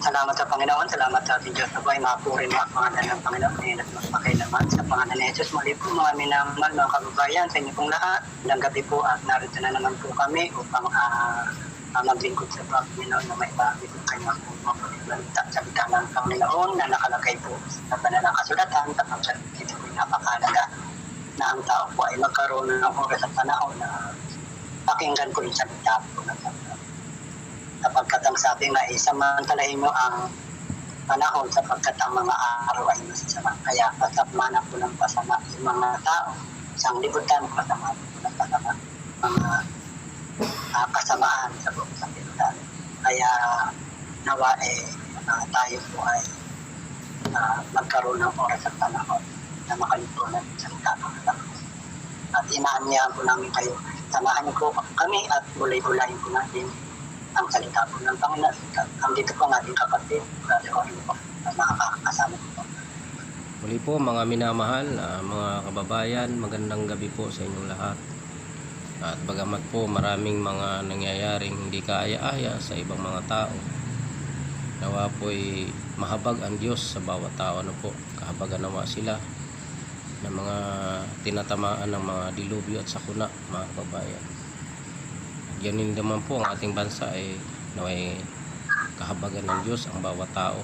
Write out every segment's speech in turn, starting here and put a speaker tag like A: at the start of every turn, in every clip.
A: Salamat sa Panginoon, salamat sa ating Diyos na buhay, mapurin mo ang pangalan ng Panginoon, at magpakailaman sa pangalan ni Jesus. Muli po mga minamahal, mga kababayan, sa inyo pong lahat. Ilang gabi po at narito na naman po kami upang maglingkod sa Panginoon na may bahagi po kanyang salita ng Panginoon na nakalagay po sa banal na kasulatan. Tapos ito po napakalaga na ang tao po ay magkaroon ng oras at panahon na pakinggan po yung salita po ng Panginoon. Sapagkat ang sabi nga, isamantalahin nyo ang panahon sapagkat ang mga araw ay masasama. Kaya pasapmana po ng pasama yung mga tao, isang libutan pasama po ng pasama, mga kasamaan sa buong sanlibutan. Kaya nawa tayo po ay magkaroon ng oras at panahon na makalitunan sa salita ng Panginoon. At inaanyahan po namin kayo, samahan niyo po kami at bulay-bulayin po natin ang salita po ng Panginoon. Andito po ang ating kapatid, Brother Orly po, na nakakasama po.
B: Muli po mga minamahal, mga kababayan, magandang gabi po sa inyong lahat. At bagamat po maraming mga nangyayaring hindi kaaya-aya sa ibang mga tao, nawa po'y mahabag ang Diyos sa bawat tao. Po, kahabagan nawa sila ng mga tinatamaan ng mga dilubyo at sakuna, mga kababayan. Ganun naman po ang ating bansa ay naway kahabagan ng Diyos ang bawat tao,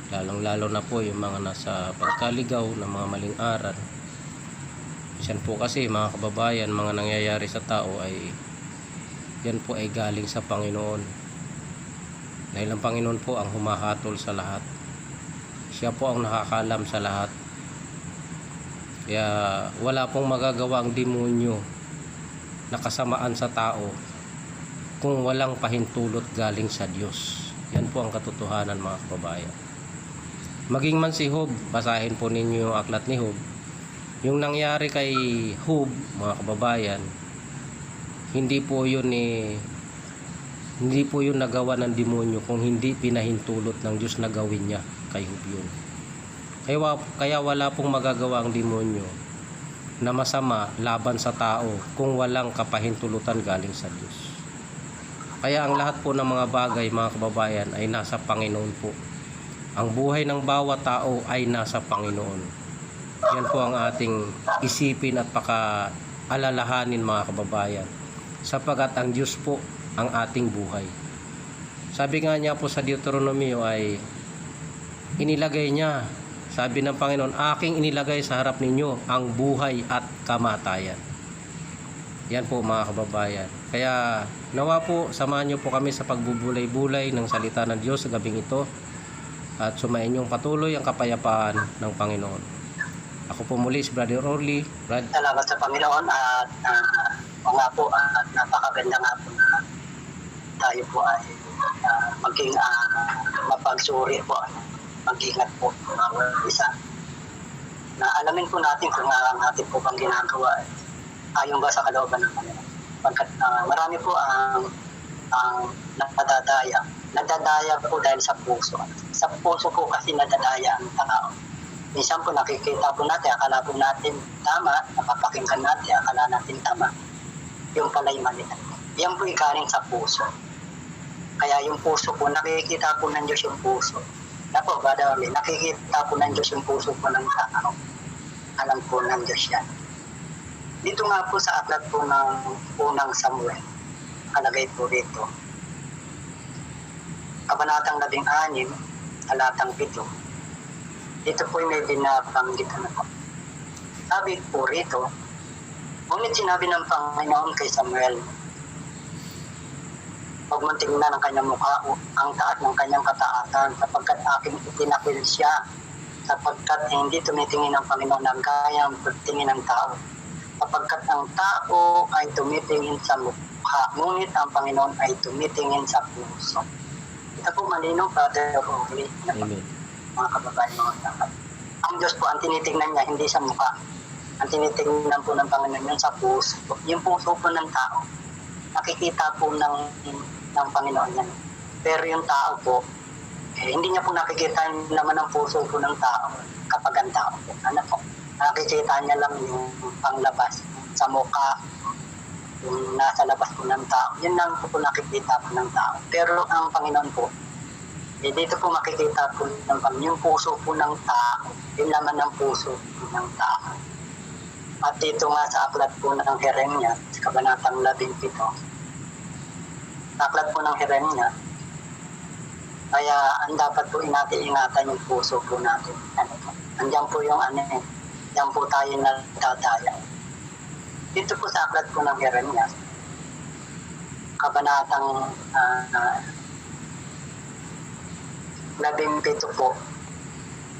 B: lalong lalo na po yung mga nasa pagkaligaw ng mga maling aral. Yan po kasi mga kababayan, mga nangyayari sa tao ay yan po ay galing sa Panginoon, dahil ang Panginoon po ang humahatol sa lahat. Siya po ang nakakalam sa lahat, kaya wala pong magagawa ang demonyo na kasamaan sa tao kung walang pahintulot galing sa Diyos. Yan po ang katotohanan, mga kababayan. Maging man si Job, basahin po ninyo yung aklat ni Job. Yung nangyari kay Job, mga kababayan, hindi po yun nagawa ng demonyo, kung hindi pinahintulot ng Diyos na gawin niya kay Job yun. Kaya wala pong magagawa ang demonyo na masama laban sa tao kung walang kapahintulutan galing sa Diyos. Kaya ang lahat po ng mga bagay, mga kababayan, ay nasa Panginoon po. Ang buhay ng bawat tao ay nasa Panginoon. Yan po ang ating isipin at pakaalalahanin, mga kababayan, sapagat ang Diyos po ang ating buhay. Sabi nga niya po sa Deuteronomio ay inilagay niya, sabi ng Panginoon, aking inilagay sa harap ninyo ang buhay at kamatayan. Yan po, mga kababayan. Kaya nawa po, samahan niyo po kami sa pagbubulay-bulay ng salita ng Diyos sa gabing ito, at sumain niyong patuloy ang kapayapaan ng Panginoon. Ako po muli si Brother Orly.
A: Salamat sa Panginoon at nga po at napakaganda nga po na tayo po ay maging mapagsuri po, mag-ingat po mga isa. Na alamin po natin kung ang ating po bang ginagawa ay ayon ba sa kalooban ng Panginoon. Pagkat marami po ang nadadaya. Nadadaya po dahil sa puso. Sa puso po kasi nadadaya ang tao. Minsan po nakikita po natin, akala po natin tama, napapakinggan natin, akala natin tama. Yung pala'y mali. Yan po ikaling sa puso. Kaya yung puso po, nakikita po ng Diyos yung puso. Napo, Brother Orly, nakikita po ng Diyos yung puso po ng tao. Alam po ng Diyos yan. Dito nga po sa aklat po ng unang Samuel, kalagay po rito, kabanatang 16, talatang 7, dito po may binabanggit na po. Sabi po rito, ngunit sinabi ng Panginoon kay Samuel, huwag mong tingnan ang kanyang mukha o ang taat ng kanyang kataatan, sapagkat aking itinakil siya, sapagkat hindi tumitingin ang Panginoon ng gayang tingin ng tao, sapagkat ang tao ay tumitingin sa mukha, ngunit ang Panginoon ay tumitingin sa puso. Ito po malinaw, Brother Orly, mga kababayan, mga dapat. Ang Diyos po, ang tinitingnan niya, hindi sa mukha. Ang tinitingnan po ng Panginoon yun sa puso. Yung puso po ng tao, nakikita po ng Panginoon yan. Pero yung tao po, hindi niya po nakikita yung laman ng puso po ng tao kapag ang tao po. Ano po? Nakikita niya lang yung panglabas sa mukha, yung nasa labas po ng tao. Yun lang po nakikita po ng tao. Pero ang Panginoon po, Dito po makikita po yung puso po ng tao, yung laman ng puso po ng tao. At dito nga sa aklat po ng Jeremia, sa Kabanatang 17, sa aklat po ng Jeremia, kaya ang dapat po ingatan yung puso po natin. Andiyan po yung diyan po tayo nagdadaya. Dito po sa aklat po ng Jeremia, Kabanatang 17 po,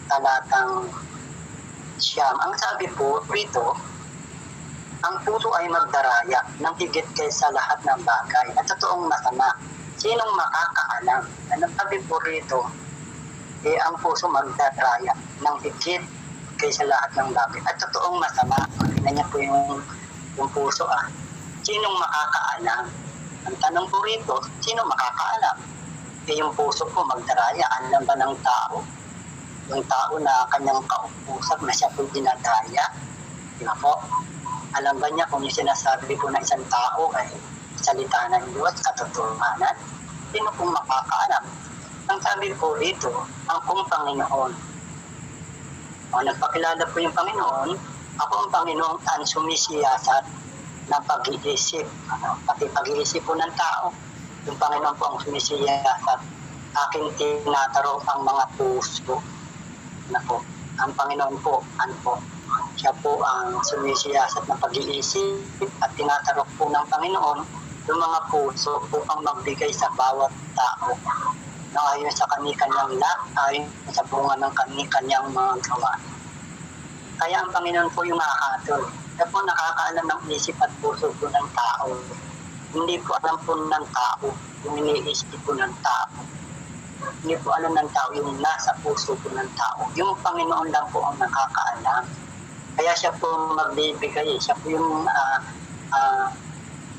A: talatang 9. Ang sabi po rito, ang puso ay magdaraya ng higit kaysa lahat ng bagay at totoong masama. Sinong makakaalam? Ano sabi po rito? Ang puso magdaraya ng higit kaysa lahat ng bagay at totoong masama. Tingnan niya po yung puso Sinong makakaalam? Ang tanong po rito, sino makakaalam? Yung puso po magdaraya. Alam ba ng tao? Yung tao na kanyang kausap na siya po dinadaya. Di ba po? Alam ba niya kung yung sinasabi po ng isang tao ay salita ng Diyos, katotohanan? Sino pong makakaalam? Ang sabi po rito, ang kong Panginoon. Nagpakilala po yung Panginoon, ako ang Panginoon ang sumisiyasat ng pag-iisip. Pati pag-iisip po ng tao. Yung Panginoon po ang sumisiyasat. Aking tinataro ang mga puso. Ang Panginoon po, siya po ang sumisiyasat ng pag-iisip at tinatarok po ng Panginoon yung mga puso upang magbigay sa bawat tao na ayon sa kanyang ayon sa bunga ng kanyang mga gawa. Kaya ang Panginoon po yung nakakatol. Siya po nakakaalam ng isip at puso po ng tao. Hindi po alam po ng tao yung iniisip po ng tao. Hindi po alam ng tao yung nasa puso po ng tao. Yung Panginoon lang po ang nakakaalam. Kaya siya po magbibigay. Siya po yung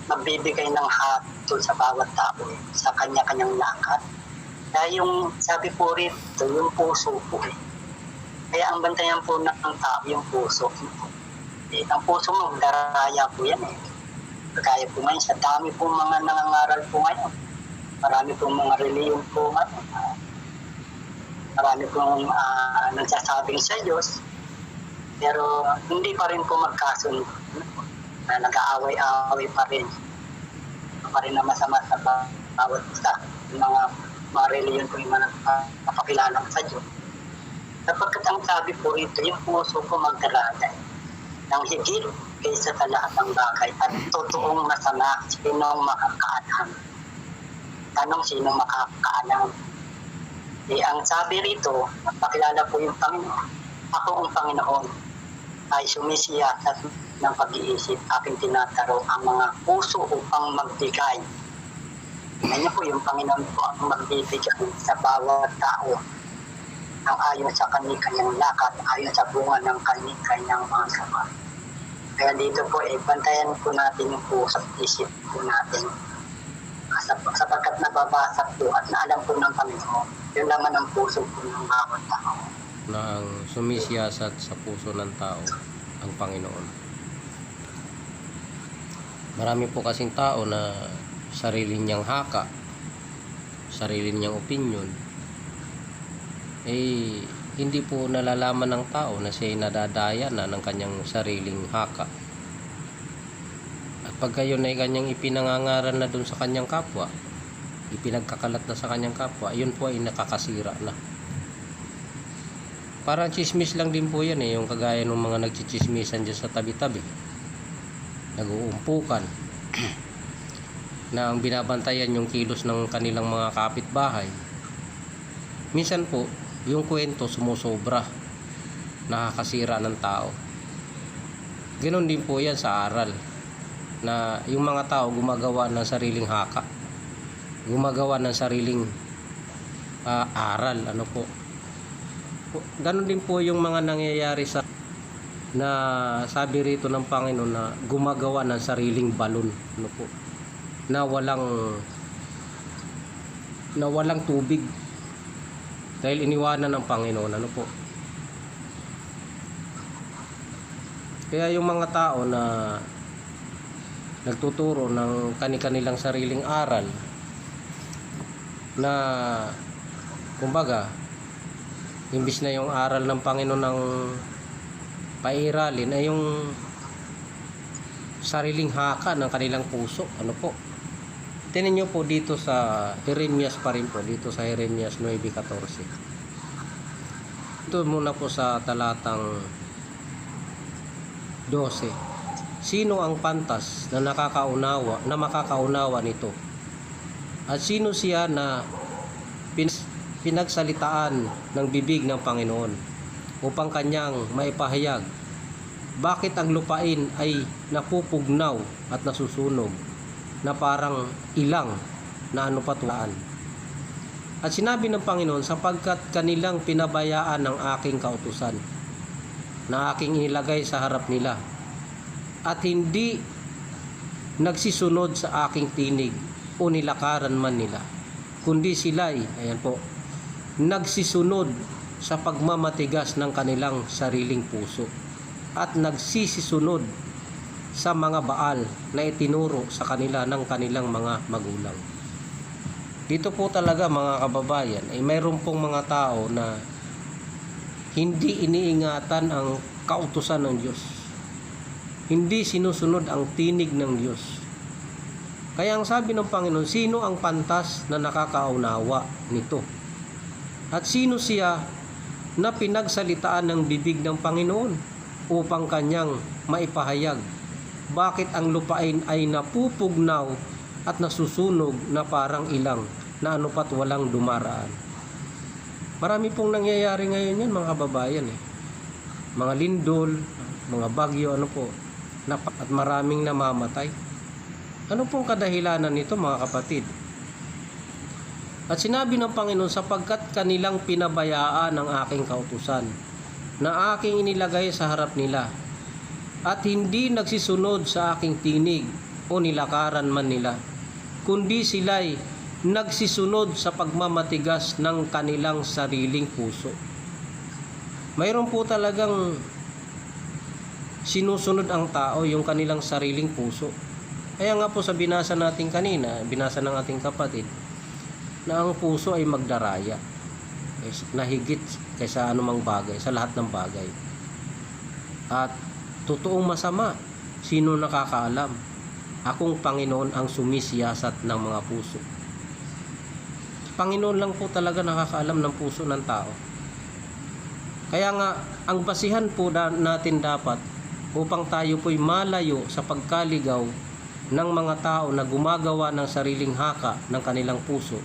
A: magbibigay ng hatol sa bawat tao sa kanya-kanyang lakad. Kaya yung sabi po rito, yung puso po Kaya ang bantayan po ng tao yung puso. Ang puso mo, daraya po yan Kaya po ngayon, sa dami po mga nangangaral po ngayon. Marami pong mga reliyon po ngayon. Marami pong nagsasabing sa Diyos. Pero hindi pa rin po magkasundo. Nag-aaway-aaway pa rin. Pa rin na masama sa bawat isa. Yung mga reliyon po yung napakilala sa Diyos. Sapagkat ang sabi po rito, yung puso ko magdaraya ng higit kaysa sa lahat ng bagay at totoong masama, sinong makakaalam? Tanong, sinong makakaalam? Ang sabi rito, napakilala po yung Panginoon. Ako ang Panginoon ay sumisiyasat ng pag-iisip, aking tinataro ang mga puso upang magbigay. Ganyan po yung Panginoon po ang magbibigay sa bawat tao ang ayon sa kanyang lakad, ayon sa bunga ng kanyang mga gawa. Kaya dito po, bantayan po natin yung puso at isip po natin. Sapagkat nababasag po at naalam po ng Panginoon, yung laman ng puso po ng bawat tao.
B: Na ang sumisiyasat sa puso ng tao, ang Panginoon. Marami po kasing tao na sarili niyang haka, sarili niyang opinion, hindi po nalalaman ng tao na siya ay nadadaya na ng kanyang sariling haka. At pagka yun ay kanyang ipinangangaral na dun sa kanyang kapwa, ipinagkakalat na sa kanyang kapwa, yun po ay nakakasira na. Parang chismis lang din po yan yung kagaya ng mga nagchichismisan dyan sa tabi-tabi. Nag-uumpukan na ang binabantayan yung kilos ng kanilang mga kapitbahay. Minsan po, yung kwento sumusobra, nakakasira ng tao. Ganon din po yan sa aral, na yung mga tao gumagawa ng sariling haka, gumagawa ng sariling aral, ganon din po yung mga nangyayari sa na sabi rito ng Panginoon na gumagawa ng sariling balon, na walang tubig dahil iniwanan ng Panginoon, Kaya yung mga tao na nagtuturo ng kani-kanilang sariling aral na kumbaga, imbis na yung aral ng Panginoon ng pairalin ay yung sariling haka ng kanilang puso. Ano po? Tingnan nyo po dito sa Jeremias pa rin po, dito sa Jeremias 9:14. Ito muna po sa talatang 12. Sino ang pantas na makakaunawa nito? At sino siya na pinagsalitaan ng bibig ng Panginoon upang kanyang maipahayag? Bakit ang lupain ay napupugnaw at nasusunog na parang ilang na anupatulaan? At sinabi ng Panginoon, sapagkat kanilang pinabayaan ng aking kautusan na aking inilagay sa harap nila at hindi nagsisunod sa aking tinig o nilakaran man nila, kundi sila'y, ayan po, nagsisunod sa pagmamatigas ng kanilang sariling puso at nagsisisunod sa mga baal na itinuro sa kanila ng kanilang mga magulang. Dito po talaga mga kababayan ay mayroon pong mga tao na hindi iniingatan ang kautusan ng Diyos. Hindi sinusunod ang tinig ng Diyos. Kaya ang sabi ng Panginoon, sino ang pantas na nakakaunawa nito? At sino siya na pinagsalitaan ng bibig ng Panginoon upang kanyang maipahayag? Bakit ang lupain ay napupugnaw at nasusunog na parang ilang na anupat walang dumaraan? Marami pong nangyayari ngayon yan mga kababayan Mga lindol, mga bagyo, at maraming namamatay. Ano pong kadahilanan nito mga kapatid? At sinabi ng Panginoon, sapagkat kanilang pinabayaan ang aking kautusan na aking inilagay sa harap nila at hindi nagsisunod sa aking tinig o nilakaran man nila, kundi sila'y nagsisunod sa pagmamatigas ng kanilang sariling puso. Mayroon po talagang sinusunod ang tao yung kanilang sariling puso. Kaya nga po sa binasa natin kanina, binasa ng ating kapatid, na ang puso ay magdaraya na higit kaysa anumang bagay, sa lahat ng bagay. At totoong masama, sino nakakaalam? Akong Panginoon ang sumisiyasat ng mga puso. Panginoon lang po talaga nakakaalam ng puso ng tao. Kaya nga, ang basihan po natin dapat upang tayo po'y malayo sa pagkaligaw ng mga tao na gumagawa ng sariling haka ng kanilang puso.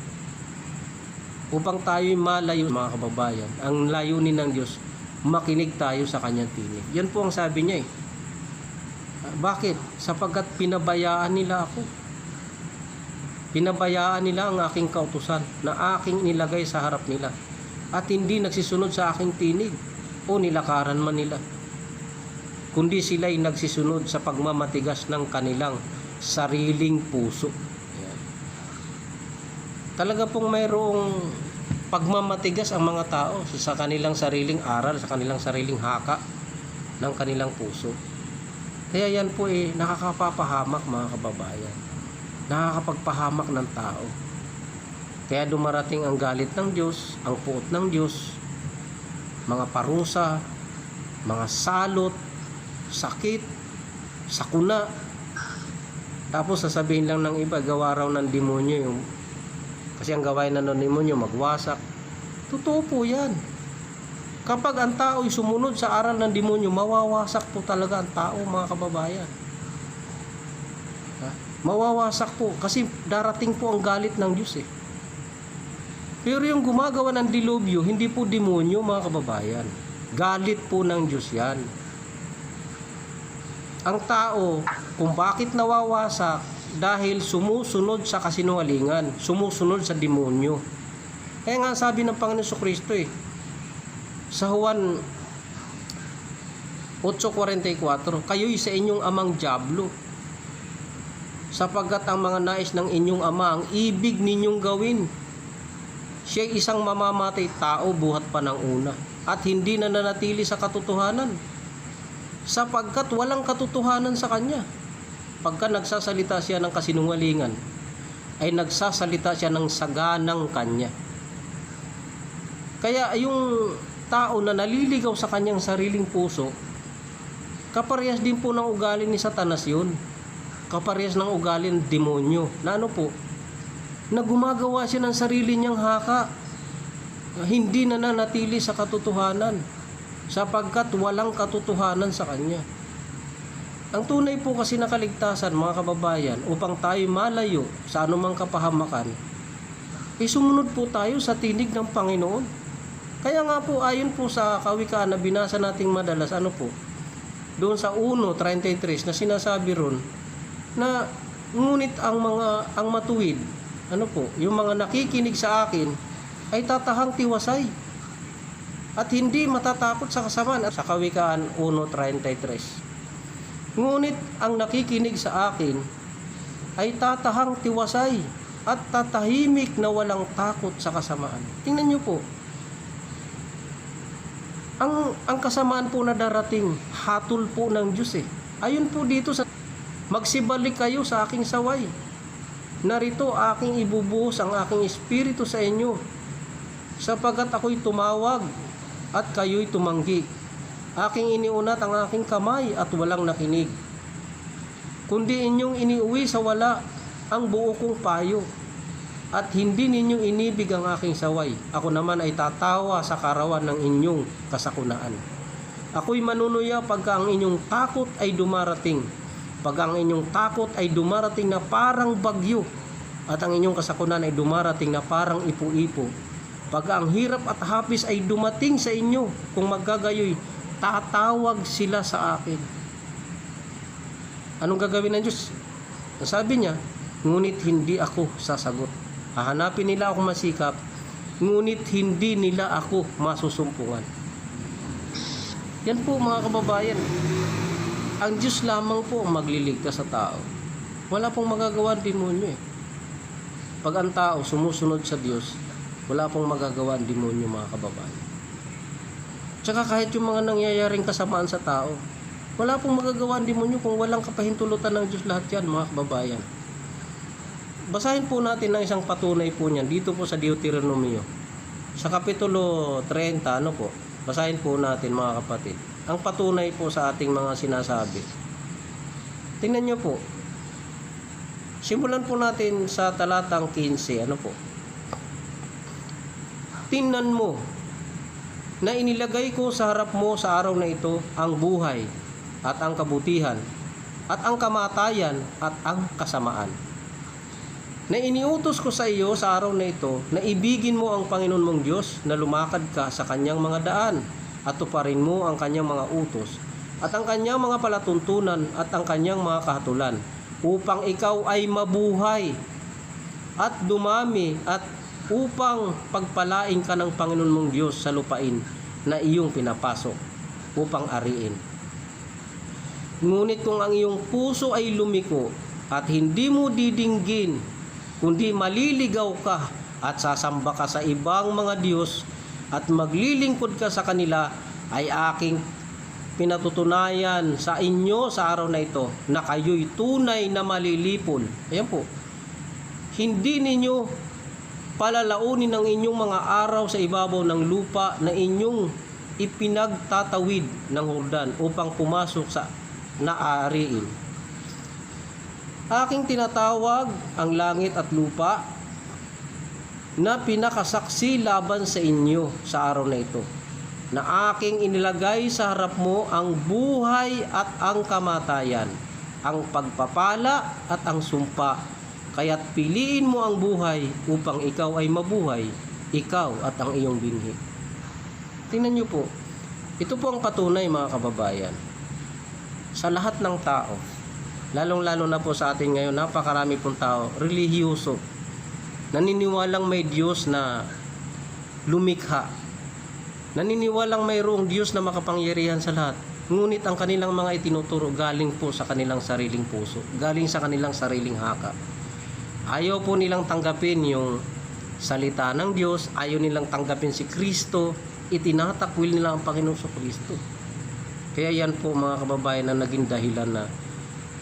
B: Upang tayo'y malayo, mga kababayan, ang layunin ng Diyos, makinig tayo sa kanyang tinig. Yan po ang sabi niya Bakit? Sapagkat pinabayaan nila ako. Pinabayaan nila ang aking kautusan na aking nilagay sa harap nila at hindi nagsisunod sa aking tinig o nilakaran man nila, kundi sila'y nagsisunod sa pagmamatigas ng kanilang sariling puso. Ayan. Talaga pong mayroong pagmamatigas ang mga tao sa kanilang sariling aral, sa kanilang sariling haka ng kanilang puso. Kaya yan po nakakapapahamak mga kababayan. Nakakapagpahamak ng tao. Kaya dumarating ang galit ng Diyos, ang puot ng Diyos, mga parusa, mga salot, sakit, sakuna. Tapos sasabihin lang ng iba, gawa raw ng demonyo kasi ang gawain ng demonyo magwasak. Totoo po yan. Kapag ang tao ay sumunod sa aral ng demonyo, mawawasak po talaga ang tao mga kababayan. Mawawasak po kasi darating po ang galit ng Diyos Pero yung gumagawa ng dilubyo, hindi po demonyo mga kababayan. Galit po ng Diyos yan. Ang tao, kung bakit nawawasak, dahil sumusunod sa kasinungalingan, sumusunod sa demonyo. Kaya nga sabi ng Panginoon Jesucristo sa Juan 8:44, kayo'y sa inyong amang dyablo, sapagkat ang mga nais ng inyong ama ang ibig ninyong gawin. Siya'y isang mamamatay tao buhat pa ng una at hindi na nanatili sa katotohanan, sapagkat walang katotohanan sa kanya. Pagka nagsasalita siya ng kasinungalingan, ay nagsasalita siya ng saganang kanya. Kaya yung tao na naliligaw sa kanyang sariling puso, kaparehas din po ng ugali ni Satanas yun. Kaparehas ng ugali ng demonyo. Na ano po? Na gumagawa siya ng sarili niyang haka. Hindi na nanatili sa katotohanan. Sapagkat walang katotohanan sa kanya. Ang tunay po kasi na kaligtasan, mga kababayan, upang tayo malayo sa anumang kapahamakan, sumunod po tayo sa tinig ng Panginoon. Kaya nga po, ayon po sa kawikaan na binasa nating madalas, ano po? Doon sa 1:33 na sinasabi ron, na ngunit ang matuwid, ano po, yung mga nakikinig sa akin, ay tatahang tiwasay. At hindi matatakot sa kasamaan. Sa kawikaan 1:33. Ngunit ang nakikinig sa akin ay tatahang tiwasay at tatahimik na walang takot sa kasamaan. Tingnan niyo po. Ang kasamaan po na darating, hatol po ng Diyos eh. Ayun po dito sa magsibalik kayo sa aking saway. Narito aking ibubuhos ang aking espiritu sa inyo, sapagkat ako'y tumawag at kayo'y tumanggi. Aking iniunat ang aking kamay at walang nakinig. Kundi inyong iniuwi sa wala ang buo kong payo, at hindi ninyong inibig ang aking saway. Ako naman ay tatawa sa karawan ng inyong kasakunaan. Ako'y manunuya pagka ang inyong takot ay dumarating. Pag ang inyong takot ay dumarating na parang bagyo, at ang inyong kasakunan ay dumarating na parang ipo-ipo. Pag ang hirap at hapis ay dumating sa inyo, kung magkagayoy, tatawag sila sa akin. Anong gagawin ng Diyos? Sabi niya, ngunit hindi ako sasagot. Hahanapin nila ako masikap, ngunit hindi nila ako masusumpungan. Yan po mga kababayan. Ang Diyos lamang po ang magliligtas sa tao. Wala pong magagawa ang demonyo eh. Pag ang tao sumusunod sa Diyos, wala pong magagawa ang demonyo, mga kababayan. Tsaka kahit yung mga nangyayaring kasamaan sa tao, wala pong magagawa ang demonyo kung walang kapahintulutan ng Diyos lahat yan, mga kababayan. Basahin po natin ng isang patunay po niyan dito po sa Deuteronomio. Sa Kapitulo 30, ano po? Basahin po natin, mga kapatid. Ang patunay po sa ating mga sinasabi. Tingnan nyo po. Simulan po natin sa talatang 15. Ano po? Tingnan mo na inilagay ko sa harap mo sa araw na ito ang buhay at ang kabutihan at ang kamatayan at ang kasamaan. Na iniutos ko sa iyo sa araw na ito na ibigin mo ang Panginoon mong Diyos, na lumakad ka sa kanyang mga daan at tuparin mo ang kanyang mga utos at ang kanyang mga palatuntunan at ang kanyang mga kahatulan, upang ikaw ay mabuhay at dumami, at upang pagpalain ka ng Panginoon mong Diyos sa lupain na iyong pinapasok upang ariin. Ngunit kung ang iyong puso ay lumiko at hindi mo didinggin, kundi maliligaw ka at sasamba ka sa ibang mga Diyos at maglilingkod ka sa kanila, ay aking pinatutunayan sa inyo sa araw na ito na kayo'y tunay na malilipol. Ayan po. Hindi ninyo palalaunin ang inyong mga araw sa ibabaw ng lupa na inyong ipinagtatawid ng Hordan upang pumasok sa naariin. Aking tinatawag ang langit at lupa na pinakasaksi laban sa inyo sa araw na ito, na aking inilagay sa harap mo ang buhay at ang kamatayan, ang pagpapala at ang sumpa. Kaya't piliin mo ang buhay upang ikaw ay mabuhay, ikaw at ang iyong binhi. Tingnan niyo po, ito po ang patunay, mga kababayan, sa lahat ng tao. Lalong-lalo na po sa atin ngayon, napakarami pong tao, relihiyoso, naniniwalang may Diyos na lumikha, naniniwalang mayroong Diyos na makapangyarihan sa lahat. Ngunit ang kanilang mga itinuturo galing po sa kanilang sariling puso, galing sa kanilang sariling haka. Ayaw po nilang tanggapin yung salita ng Diyos, ayaw nilang tanggapin si Kristo, itinatakwil nila ang Panginoon sa Kristo. Kaya yan po, mga kababayan, na naging dahilan na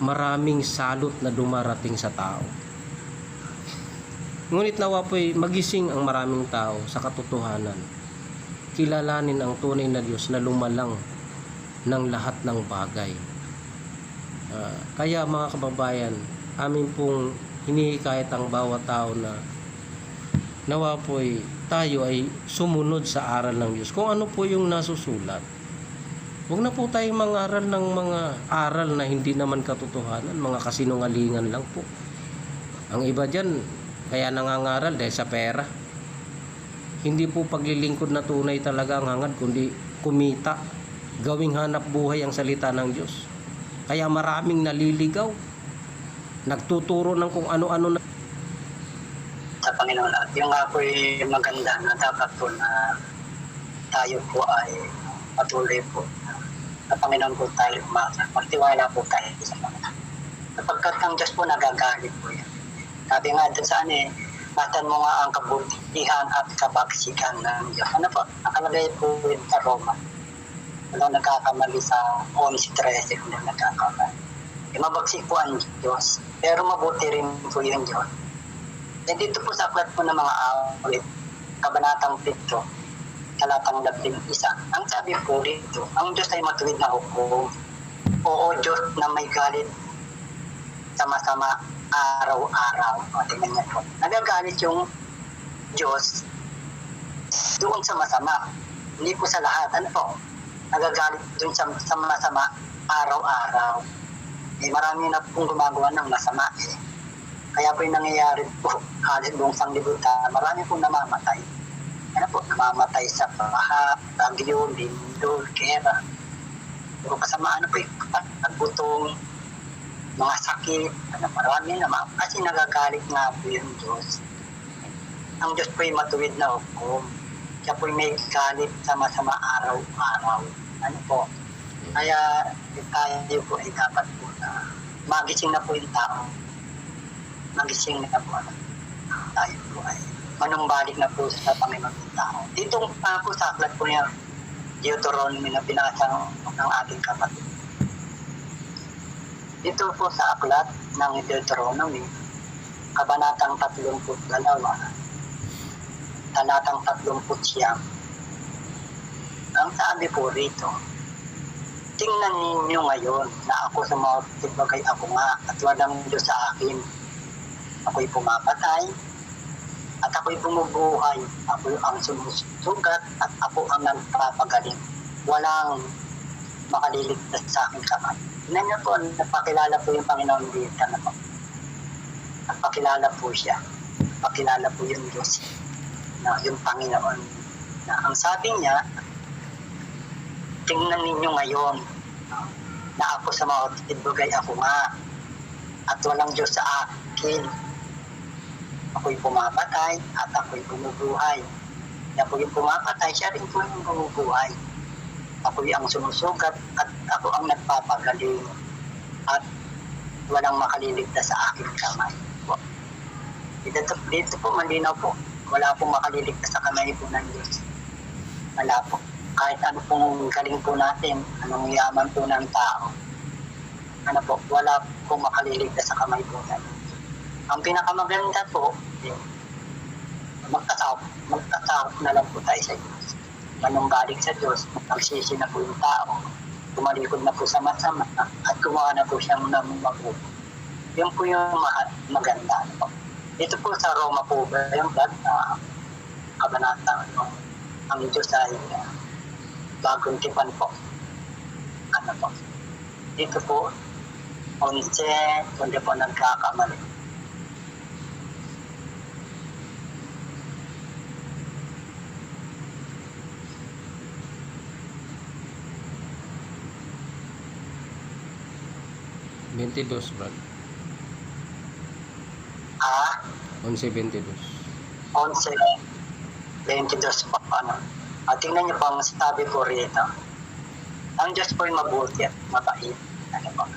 B: maraming salot na dumarating sa tao. Ngunit nawa po'y magising ang maraming tao sa katotohanan. kilalanin ang tunay na Diyos na lumalang ng lahat ng bagay. Kaya mga kababayan, amin pong hinihikayat ang bawat tao na nawa po'y tayo ay sumunod sa aral ng Diyos. Kung ano po yung nasusulat. Huwag na po tayong mangaral ng mga aral na hindi naman katotohanan, mga kasinungalingan lang po. Ang iba dyan, kaya nangangaral dahil sa pera. Hindi po paglilingkod na tunay talaga ang hangad, kundi kumita, gawing hanap buhay ang salita ng Diyos. Kaya maraming naliligaw, nagtuturo ng kung ano-ano na.
A: Sa Panginoon, at yung nga po maganda na dapat po na tayo po ay patuloy po sa Panginoon po tayo umasa. Magtiwala po tayo sa Panginoon. Sapagkat ang Diyos po nagagalit po yan. Sabi nga dun sa matan mo nga ang kabutihan at kabaksikan ng Diyos. Ano po? Nakalagay po yun sa Roma. Walang nagkakamali sa 11:13 kung nagkakamali. Mabagsik po ang Diyos, pero mabuti rin po yung Diyos. And dito po sa aklat po ng mga awit, Kabanatang 7, talatang 11, ang sabi po dito, ang Diyos ay matuwid na hukom. Oo, Diyos na may galit sa masama araw-araw. O, tingnan niya po. Nagagalit yung Diyos doon sa masama. Hindi po sa lahat. Ano po? Nagagalit doon sa masama araw-araw. Marami na pong gumagawa ng masama Kaya po yung nangyayari po, halos buong sanglibutan, marami pong namamatay. Ano po, namamatay sa paha, bagyo, lindol, kera. Puro kasama, ano po, nagbutong, mga sakit, marami naman. Kasi nagagalit nga po yung Diyos. Ang Diyos po yung matuwid na hukom. Siya po yung may galit sa masama araw-araw. Ano po, kaya tayo po ay dapat po na magising na po yung tao. Magising na po tayo po ay manumbalik na po sa Panginoon ng tao. Dito po sa aklat po niya, Deuteronomy na binasa ng ating kapatid. Dito po sa aklat ng Deuteronomy, Kabanatang 32, talatang 30, ang sabi po rito, tingnan ninyo ngayon na ako sa mga bagay ako nga at walang Diyos sa akin. Ako'y pumapatay at ako'y bumubuhay. Ako ang sumusugat at ako ang nagpapagaling. Walang makaliligtas sa aking kamay. Tingnan niyo po, napakilala po yung Panginoon dito na po. Napakilala po siya. Napakilala po yung Diyos na yung Panginoon. Na ang sabi niya, tingnan ninyo ngayon na ako sa mga tibugay ako nga at walang Diyos sa akin. Ako'y pumapatay at ako'y bumubuhay. Ako yung pumapatay, siya rin po yung bumubuhay. Ako'y ang sumusugat at ako ang nagpapagaling at walang makaliligtas sa aking kamay. Dito po, malinaw po. Wala pong makaliligtas sa kamay po ng Diyos. Wala po. Kahit ano pong galing po natin, anong yaman po ng tao, ano po, wala pong makaliligtas sa kamay po natin. Ang pinakamaganda po, magkasawap na lang po tayo sa Diyos. Manumbalik sa Diyos, magsisi na po yung tao, tumalikod na po sa masama, at gumawa na po siyang mabuti. Yun po yung maganda. Ito po sa Roma po, yung kabanata, ang Diyos ay bagong tipan po. Ano po? Dito po, 11, kundi po nagkakamali.
B: Brad. 11:22.
A: 11:22 po. Tingnan niyo po ang sabi po rito. Ang Diyos po ay mabuti at mabait. Ano po?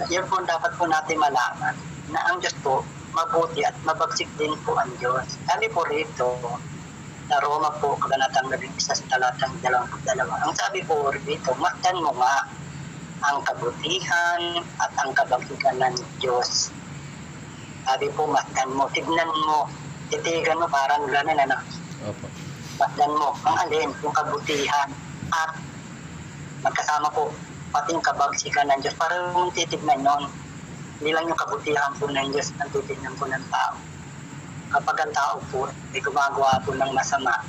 A: Yan po dapat po natin malaman na ang Diyos po mabuti at mabagsik din po ang Diyos. Sabi po rito, sa Roma po, Kabanatang 11, talatang 22. Ang sabi po rito, masdan mo nga ang kabutihan at ang kabagsikan ng Diyos. Sabi po, masdan mo, tignan mo, titigan mo, parang gano'n,
B: Opo.
A: Masdan mo ang alin, yung kabutihan at magkasama po pati yung kabagsikan ng Diyos. Para yung titignan nun, hindi lang yung kabutihan po ng Diyos ang titignan po ng tao. Kapag ang tao po ay gumagawa po ng masama,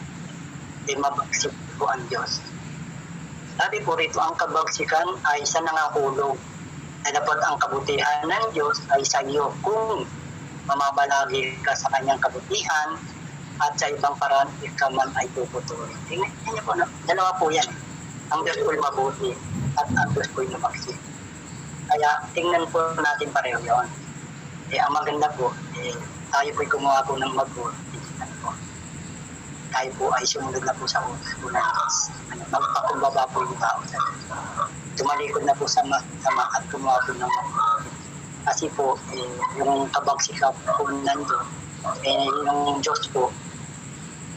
A: ay mabagsik po ang Diyos. Sabi po rito, ang kabagsikan ay sa nangakulog. Ay dapat ang kabutihan ng Diyos ay sa iyo kung mamabalagi ka sa kanyang kabutihan at sa ibang paraan ikaw man ay tututuloy. Tingnan niyo po, dalawa po yan. Ang Diyos po'y mabuti at ang Diyos po'y mabagsik. Kaya tingnan po natin pareho yun. Ang maganda po, tayo po'y gumawa po ng mabuti. Tayo po ay sumunod na po sa utos po ng Diyos. Magpakumbaba po yung tao sa Diyos. Tumalikod na po sa masama at gumawa po ng mabuti. Kasi po, yung kabagsikan po nandun, yung Diyos po,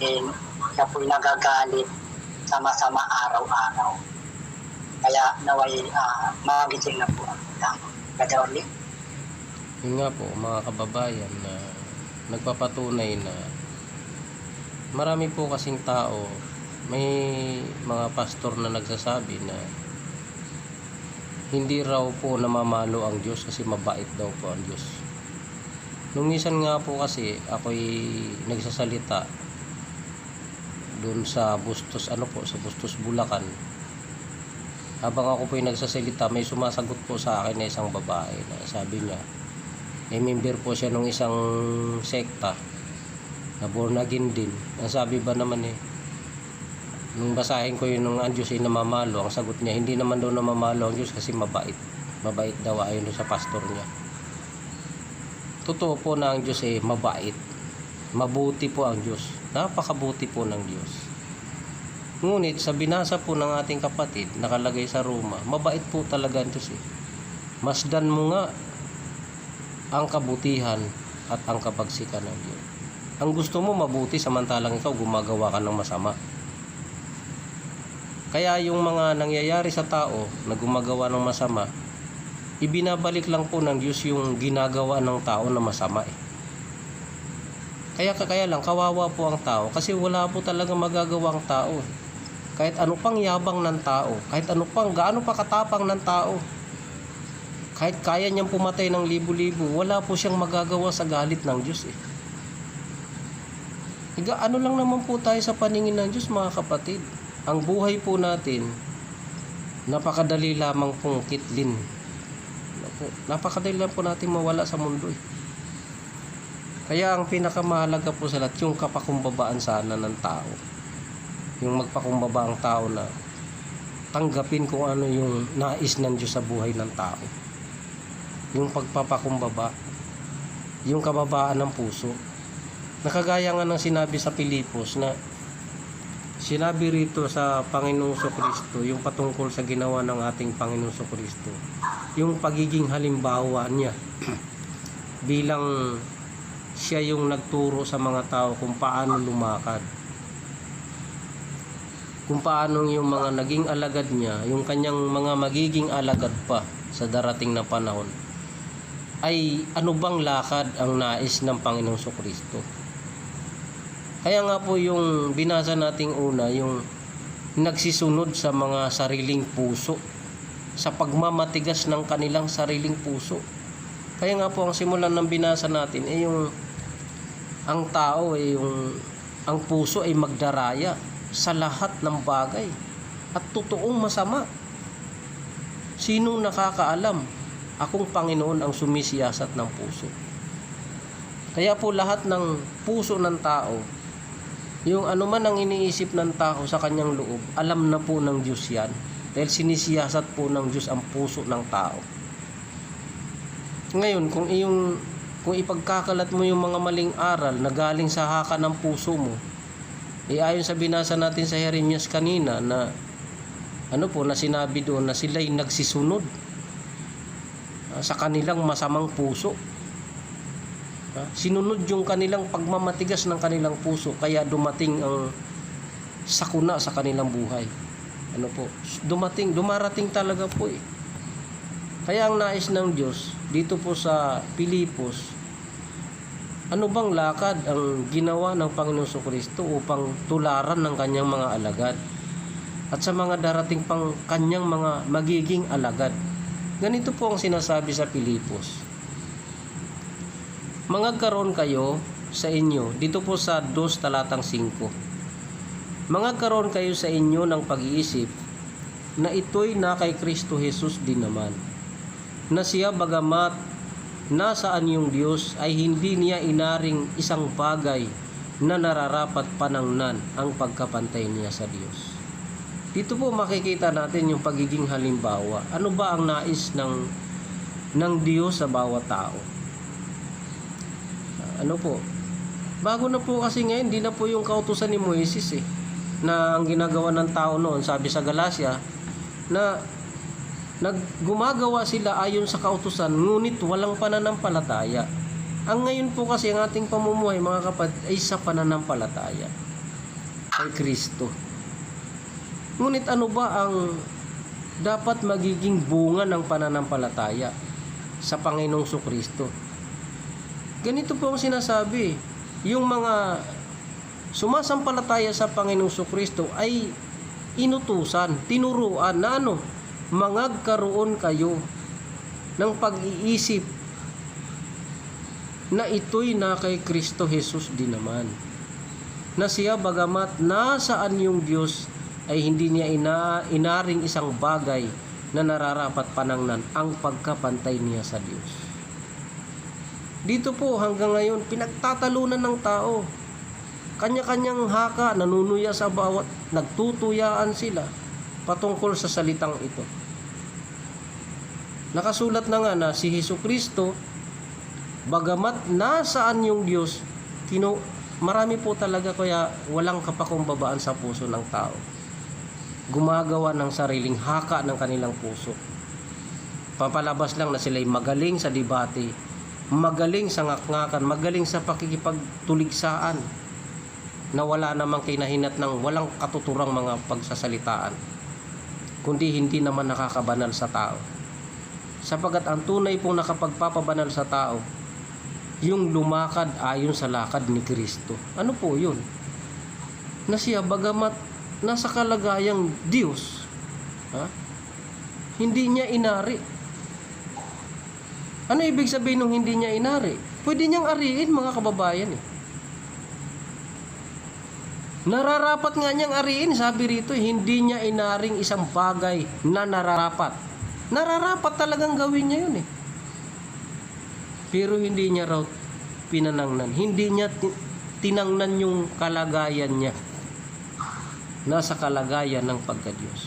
A: siya po'y nagagalit sa masama araw-araw. Kaya naway magigising na po ang tao. Kada ulit.
B: Yun nga po mga kababayan na nagpapatunay na marami po kasing tao, may mga pastor na nagsasabi na hindi raw po namamalo ang Diyos kasi mabait daw po ang Diyos. Nung minsan nga po kasi ako'y nagsasalita doon sa Bustos, sa Bustos, Bulacan. Habang ako po'y nagsasalita, may sumasagot po sa akin na isang babae na sabi niya, member po siya nung isang sekta na born again din. Ang sabi ba naman nung basahin ko yun ng ang Diyos ay namamalo, ang sagot niya, hindi naman daw namamalo ang Diyos kasi mabait. Mabait daw ayon sa pastor niya. Totoo po na ang Diyos ay mabait. Mabuti po ang Diyos. Napakabuti po ng Diyos. Ngunit sa binasa po ng ating kapatid, nakalagay sa Roma, mabait po talaga ang Diyos . Masdan mo nga ang kabutihan at ang kabagsikan ng Diyos. Ang gusto mo mabuti samantalang ikaw gumagawa ka ng masama. Kaya yung mga nangyayari sa tao na gumagawa ng masama, ibinabalik lang po ng Diyos yung ginagawa ng tao na masama . Kaya lang kawawa po ang tao kasi wala po talaga magagawa ang tao . Kahit ano pang yabang ng tao, kahit ano pang gaano pa katapang ng tao, kahit kaya niyang pumatay ng libo-libo, wala po siyang magagawa sa galit ng Diyos . Ano lang naman po tayo sa paningin ng Diyos mga kapatid. Ang buhay po natin, napakadali lamang pong kitlin. Napakadali lang po natin mawala sa mundo . Kaya ang pinakamahalaga po sa lahat, yung kapakumbabaan sana ng tao. Yung magpakumbaba ang tao na tanggapin kung ano yung nais ng Diyos sa buhay ng tao. Yung pagpapakumbaba, yung kababaan ng puso. Nakagaya nga ng sinabi sa Pilipos na sinabi rito sa Panginoong Kristo, yung patungkol sa ginawa ng ating Panginoong Kristo, yung pagiging halimbawa niya bilang siya yung nagturo sa mga tao kung paano lumakad, kung paano yung mga naging alagad niya, yung kanyang mga magiging alagad pa sa darating na panahon, ay ano bang lakad ang nais ng Panginoong Kristo. Kaya nga po yung binasa nating una, yung nagsisunod sa mga sariling puso, sa pagmamatigas ng kanilang sariling puso. Kaya nga po ang simulan ng binasa natin ay yung ang tao ang puso ay magdaraya sa lahat ng bagay at totoong masama. Sino nakakaalam? Akong Panginoon ang sumisiyasat ng puso. Kaya po lahat ng puso ng tao, yung anuman ang iniisip ng tao sa kanyang loob, alam na po ng Diyos yan. Dahil sinisiyasat po ng Diyos ang puso ng tao. Ngayon, kung ipagkakalat mo yung mga maling aral na galing sa haka ng puso mo, ayon sa binasa natin sa Jeremias kanina na na sinabi doon na sila'y nagsisunod sa kanilang masamang puso. Sinunod yung kanilang pagmamatigas ng kanilang puso, kaya dumating ang sakuna sa kanilang buhay. Dumarating talaga po . Kaya ang nais ng Diyos dito po sa Pilipos, Ano bang lakad ang ginawa ng Panginoong Jesucristo upang tularan ng kanyang mga alagad at sa mga darating pang kanyang mga magiging alagad? Ganito po ang sinasabi sa Pilipos. Mangagkaroon kayo sa inyo, dito po sa 2 talatang 5. Mangagkaroon kayo sa inyo ng pag-iisip na ito'y na kay Kristo Jesus din naman, na siya bagamat nasaan yung Diyos ay hindi niya inaring isang bagay na nararapat panangnan ang pagkapantay niya sa Diyos. Dito po makikita natin yung pagiging halimbawa. Ano ba ang nais ng Diyos sa bawat tao? Ano po? Bago na po kasi ngayon, hindi na po yung kautusan ni Moises na ang ginagawa ng tao noon, sabi sa Galacia, na gumagawa sila ayon sa kautusan, ngunit walang pananampalataya. Ang ngayon po kasi ang ating pamumuhay, mga kapatid, ay sa pananampalataya kay Kristo. Ngunit ano ba ang dapat magiging bunga ng pananampalataya sa Panginoong Jesucristo? Ganito po ang sinasabi, yung mga sumasampalataya sa Panginoong Jesucristo ay inutusan, tinuruan na mangagkaroon kayo ng pag-iisip na ito'y na kay Kristo Jesus din naman, na siya bagamat nasaan yung Diyos ay hindi niya inaring isang bagay na nararapat panangnan ang pagkapantay niya sa Diyos. Dito po hanggang ngayon pinagtatalunan ng tao. Kanya-kanyang haka nanunuya sa bawat, nagtutuyaan sila patungkol sa salitang ito. Nakasulat na nga na si Jesucristo bagamat nasaan yung Diyos, marami po talaga kaya walang kapakumbabaan sa puso ng tao. Gumagawa ng sariling haka ng kanilang puso. Papalabas lang na sila'y magaling sa debate, magaling sa ngakngakan, magaling sa pakikipagtuligsaan, na wala namang kinahinat ng walang katuturang mga pagsasalitaan, kundi hindi naman nakakabanal sa tao. Sapagat ang tunay pong nakapagpapabanal sa tao, yung lumakad ayon sa lakad ni Kristo. Ano po yun? Na siya bagamat nasa kalagayang Diyos, hindi niya inari. Ano ibig sabihin nung hindi niya inari? Pwede niyang ariin, mga kababayan Nararapat nga niyang ariin, sabi rito, hindi niya inaring isang bagay na nararapat. Nararapat talagang gawin niya yun Pero hindi niya raw pinanangnan. Hindi niya tinangnan yung kalagayan niya. Nasa kalagayan ng pagka-Diyos.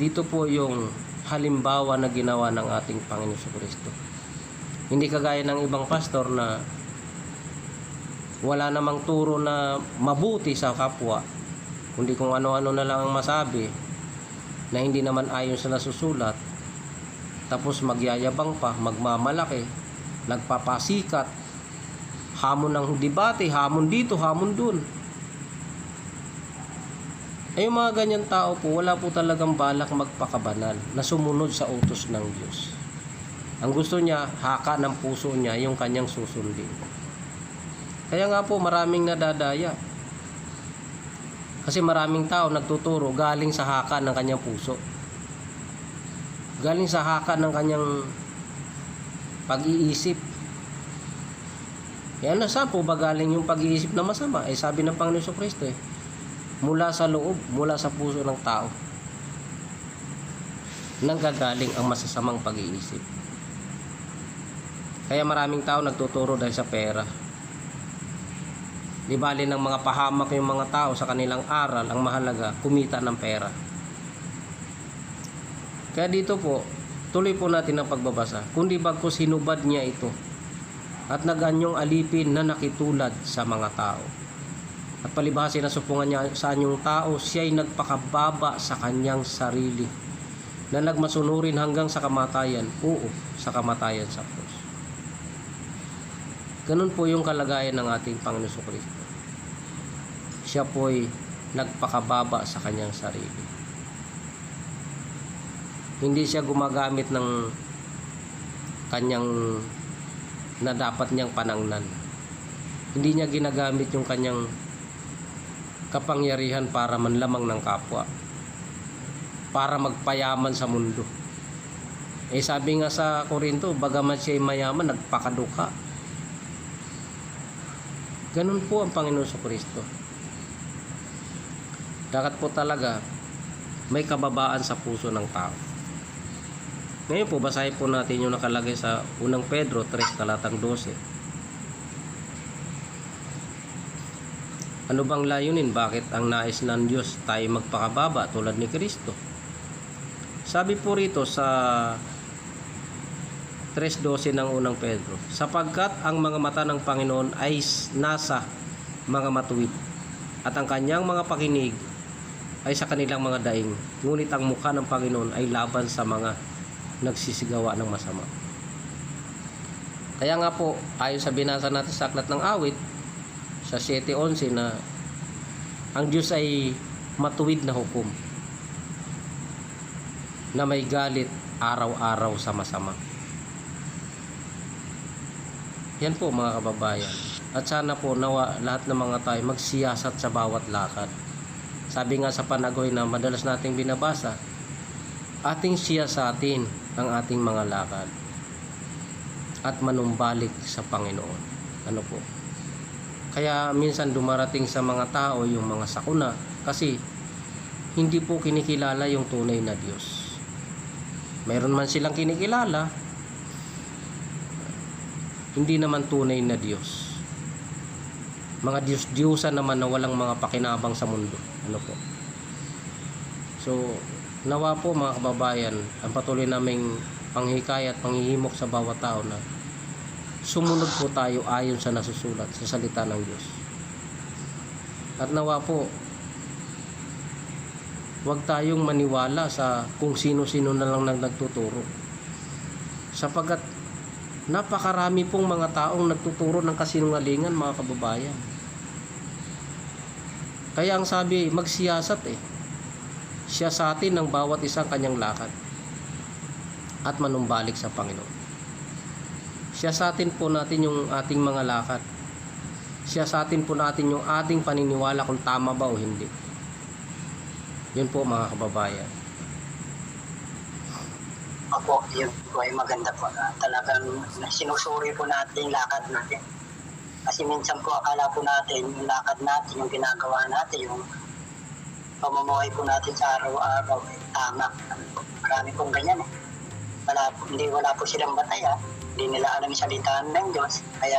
B: Dito po yung halimbawa na ginawa ng ating Panginoon Jesucristo. Hindi kagaya ng ibang pastor na wala namang turo na mabuti sa kapwa, kundi kung ano-ano na lang ang masabi na hindi naman ayon sa nasusulat, tapos magyayabang pa, magmamalaki, nagpapasikat, hamon ng debate, hamon dito, hamon dun. Ay yung mga ganyan tao po, wala po talagang balak magpakabanal na sumunod sa utos ng Diyos. Ang gusto niya, haka ng puso niya, yung kanyang susundin. Kaya nga po maraming nadadaya. Kasi maraming tao nagtuturo galing sa haka ng kanyang puso. Galing sa haka ng kanyang pag-iisip. Kaya saan po ba galing yung pag-iisip na masama? Sabi ng Panginoon Jesucristo mula sa loob, mula sa puso ng tao nanggagaling ang masasamang pag-iisip. Kaya maraming tao nagtuturo dahil sa pera. Di bali ng mga pahamak yung mga tao sa kanilang aral, ang mahalaga kumita ng pera. Kaya dito po, tuloy po natin ang pagbabasa. Kundi bagkus hinubad niya ito at naganyong alipin na nakitulad sa mga tao. At palibhasa na supungan niya sa anyong tao, siya'y nagpakababa sa kanyang sarili na nagmasunurin hanggang sa kamatayan, sa kamatayan sa krus. Ganun po yung kalagayan ng ating Panginoon Jesucristo. Siya po'y nagpakababa sa kanyang sarili. Hindi siya gumagamit ng kanyang na dapat niyang panangnan. Hindi niya ginagamit yung kanyang kapangyarihan para manlamang ng kapwa, para magpayaman sa mundo. Sabi nga sa Korinto, bagaman siya mayaman, nagpakaduka. Ganun po ang Panginoon sa Kristo. Dapat po talaga may kababaan sa puso ng tao. Ngayon po, basahin po natin yung nakalagay sa unang Pedro 3 talatang 12. Ano bang layunin? Bakit ang nais ng Diyos tayo magpakababa tulad ni Kristo? Sabi po rito sa 3:12 ng unang Pedro, sapagkat ang mga mata ng Panginoon ay nasa mga matuwid, at ang kanyang mga pakinig ay sa kanilang mga daing, ngunit ang mukha ng Panginoon ay laban sa mga nagsisigawa ng masama. Kaya nga po, ayon sa binasa natin sa aklat ng awit sa 7:11, na ang Diyos ay matuwid na hukom, na may galit araw-araw sa masama. Yan po mga kababayan. At sana po nawa lahat ng mga tayo magsiyasat sa bawat lakad. Sabi nga sa panagoy na madalas nating binabasa, ating siyasatin ang ating mga lakad at manumbalik sa Panginoon. Ano po? Kaya minsan dumarating sa mga tao yung mga sakuna kasi hindi po kinikilala yung tunay na Diyos. Mayroon man silang kinikilala, hindi naman tunay na Diyos. Mga Diyos-Diyosan naman na walang mga pakinabang sa mundo. Ano po? So, nawa po mga kababayan, ang patuloy naming panghikayat at panghihimok sa bawat tao na sumunod po tayo ayon sa nasusulat sa salita ng Diyos. At nawa po, huwag tayong maniwala sa kung sino-sino na lang nagtuturo. Sapagkat napakarami pong mga taong nagtuturo ng kasinungalingan, mga kababayan. Kaya ang sabi, magsiyasat siyasatin ng bawat isang kanyang lakad at manumbalik sa Panginoon. Siyasatin po natin yung ating mga lakad. Siyasatin po natin yung ating paniniwala kung tama ba o hindi. Yun po mga kababayan.
A: Opo, yun po ay maganda po na talagang sinusuri po natin yung lakad natin. Kasi minsan po akala po natin yung lakad natin, yung ginagawa natin, yung pamumuhay po natin sa araw-araw ay tama. Marami pong ganyan wala po silang bataya, hindi nila alam yung salita ng Diyos, kaya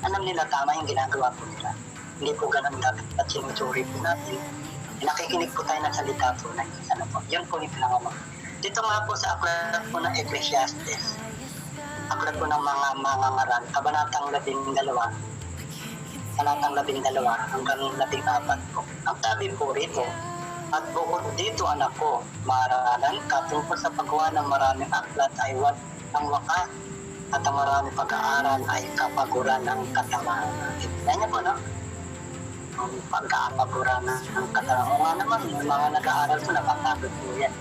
A: alam nila tama yung ginagawa po nila. Hindi po ganun dapat at sinusuri po natin. Nakikinig po tayo ng salita po ng Diyos. Ano po? Yun po yung pinangamang. Dito nga po sa aklat po ng Ecclesiastes, aklat po ng mga ngaral, kabanatang 12, talatang 12 hanggang 14 po. Ang sabi po rito, at bukod dito anak ko, maaralan ka tungkol sa paggawa ng maraming aklat ay ang wakas, at ang maraming pag-aaral ay kapaguran ng katawan. Yan niya po, no? Ang pagkakapaguran ng katawan. O nga naman, yung mga nag-aaral po, nakatagod po yan.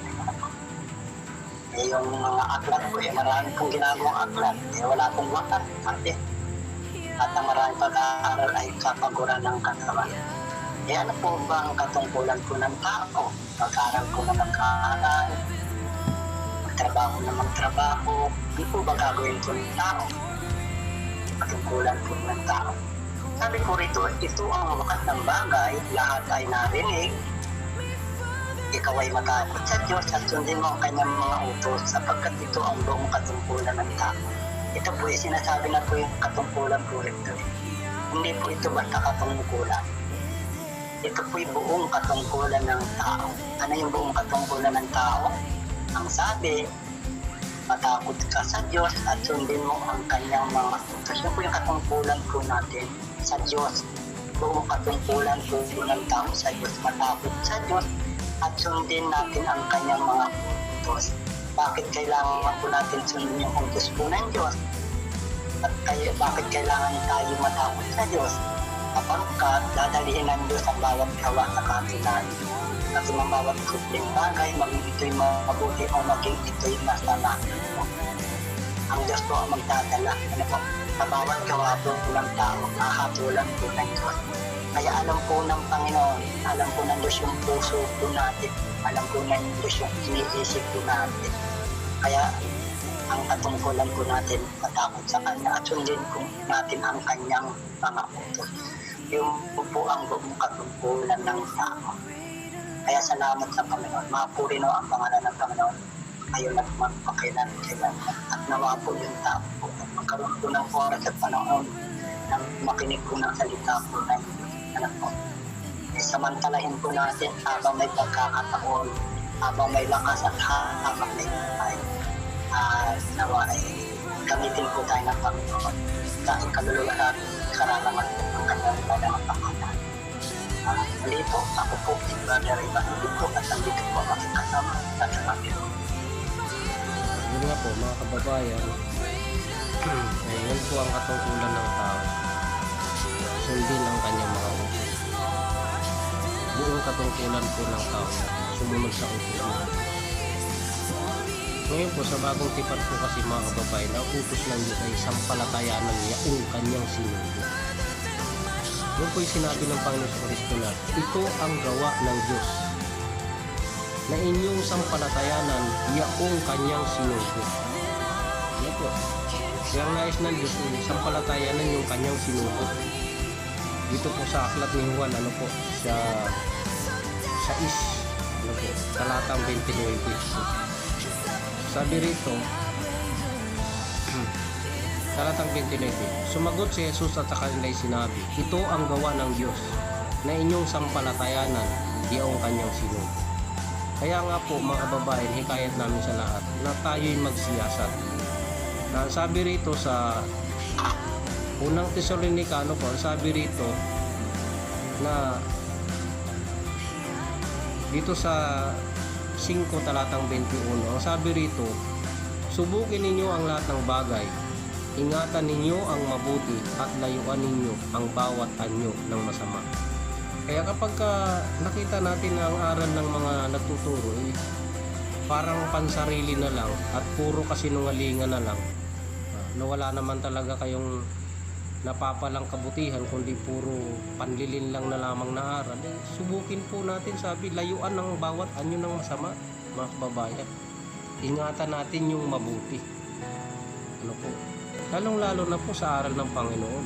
A: Yung mga aklat po, marami pong ginagawang aklat, wala pong wakas, sabi. At ang maraming pag-aaral ay kapaguran ng katawan. Ano po ba ang katungkulan po ng tao? Mag-aaral po na mag-aaral, magtrabaho na magtrabaho, hindi po ba gagawin po ng tao? Katungkulan po ng tao. Sabi ko rito, ito ang wakas ng bagay, lahat ay narinig, ikaw ay matakot sa Diyos at sundin mo ang kanyang mga utos sapagkat ito ang buong katungkulan ng tao. Ito po ay sinasabi na po yung katungkulan po ito. Hindi po ito basta katungkulan. Ito po yung buong katungkulan ng tao. Ano yung buong katungkulan ng tao? Ang sabi, matakot ka sa Diyos at sundin mo ang kanyang mga utos. Yun po yung katungkulan po natin sa Diyos. Buong katungkulan po ng tao sa Diyos. Matakot sa Diyos at sundin natin ang kanyang mga utos. Bakit kailangan po natin sundin yung utos po ng Diyos? At bakit kailangan tayo matakot sa Diyos? Kapagkat dadalihin ng Diyos ang bawat gawa sa katilan. Kasi ang bawat kuting bagay, maging ito'y mabuti o maging ito'y masama. ang Diyos po ang magdadala. Ano po, sa bawat gawa po ng tao, hahatulan po ng Diyos. Kaya alam po ng Panginoon, alam po ng Diyos yung puso po natin, alam po ng Diyos yung iniisip po natin. Kaya ang katungkulan po natin, matakot sa Kanya at sundin po natin ang Kanyang mga utos. Yung po ang buong katungkulan ng tao. Kaya salamat sa Panginoon. Mapuri no ang pangalan ng Panginoon. Kayo na magpakilan kailan. At nawa po yung tao po. At magkaroon po ng oras at panahon na makinig po ng salita po ng anak po. Samantalahin po natin habang may pagkakataon, habang may lakas at habang may buhay. Nawa ay gamitin po tayo ng Panginoon. Dahil kaluluwa natin, karalaman po ng kanyang ilang pangalan. Muli po, ako po, si Brother Ivan po at nandito po ang aking kasama sa Panginoon.
B: Yun nga po mga kababayan, yun po ang katungkulan ng tao. Sundin ang kanyang mga utos. Buong katungkulan po ng tao sumunod sa utos niya. Ngayon po sa bagong tipan po kasi mga kababayan, ang utos ng Diyos ay sampalatayanan niya ang kanyang sinugo. Yun po yung sinabi ng Panginoon sa Kristo na ito ang gawa ng Diyos na inyong sampalatayanan yaong kanyang sinugo. Yan po. Kaya ang nais ng Diyos sampalatayanan yung kanyang sinugo. Dito po sa aklat ni Juan, ano po, sa ano po, talatang 29. Sabi rito, talatang 29, sumagot si Jesus at sa kanila'y sinabi, ito ang gawa ng Diyos na inyong sampalatayanan yaong kanyang sinugo. Kaya nga po mga kababayan, hikayat namin sa lahat na tayo'y magsiyasat. Na sabi rito sa unang Tesalonicano po, sabi rito na dito sa 5 talatang 21, ang sabi rito, subukin ninyo ang lahat ng bagay, ingatan ninyo ang mabuti at layuan ninyo ang bawat anyo ng masama. Kaya kapag nakita natin ang aral ng mga nagtuturo, parang pansarili na lang at puro kasinungalingan na lang, na wala naman talaga kayong napapalang kabutihan kundi puro panlilin lang na lamang na aral, subukin po natin, sabi, layuan ng bawat anyo ng masama, mga kababayan. Ingatan natin yung mabuti. Ano po? Lalong lalo na po sa aral ng Panginoon.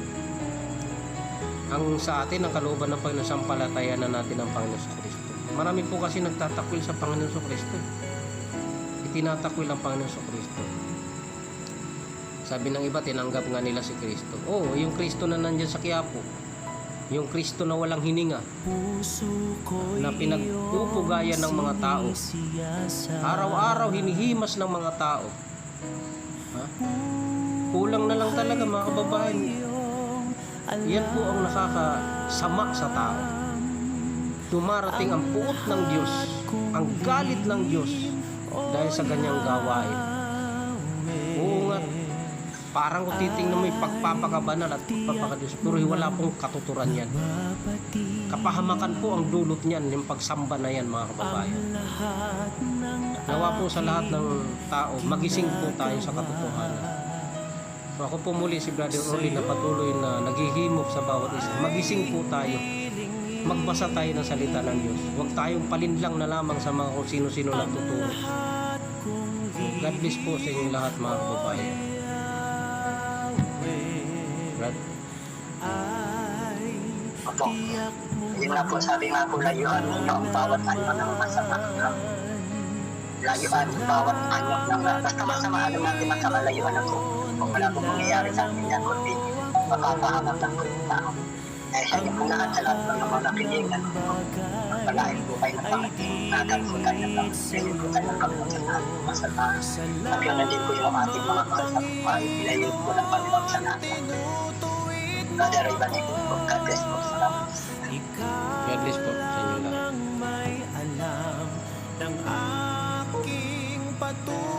B: Ang sa atin, ang kalooban ng Panginoon, sampalatayanan natin ang Panginoon sa Kristo. Marami po kasi nagtatakwil sa Panginoon sa Kristo. Itinatakwil ang Panginoon sa Kristo. Sabi ng iba, tinanggap nga nila si Kristo. Oh, yung Kristo na nandyan sa Quiapo, yung Kristo na walang hininga, na pinagpupugayan ng mga tao, araw-araw hinihimas ng mga tao. Ha? Kulang na lang talaga mga kababayan. Yan po ang nakakasama sa tao. Dumarating ang puot ng Diyos, ang galit ng Diyos dahil sa ganyang gawain. Oo nga, parang kung titingnan mo yung pagpapakabanal at pagpapakadiyos, pero wala pong katuturan yan. Kapahamakan po ang dulot niyan, yung pagsamba na yan mga kababayan. Nawa po sa lahat ng tao, magising po tayo sa katotohanan. So ako po muli si Brother Orly na patuloy na naghihimok sa bawat isa. Magising po tayo. Magbasa tayo ng salita ng Diyos. Huwag tayong palinlang na lamang sa mga kung sino-sino nagtuturo. So, God bless po sa inyong lahat mga kababayan. Brad?
A: Opo. Yun nga po, sabi nga po, layuan ninyo ang bawat anyo ng masama. Layuan ang bawat anyo ng basta masama, alam natin masama, layuan na po. Kung wala po mangyayari sa akin yan, kundi mapapahanap ng po yung tao. Dahil sa inyo po lahat sa lahat ng mga nakilingan po. Magpalain po kayo ng Panginoon. Nagal po tayo ng Panginoon. Pwede po tayo ng Panginoon sa lahat ng masama. Napiyong na din po yung ating mga mahal sa buhay. Ilayin po ng Panginoon sa lahat. Brother Ivan po, God bless po. Salamat.
B: God bless po sa inyong lahat.
C: Ng aking patuloy.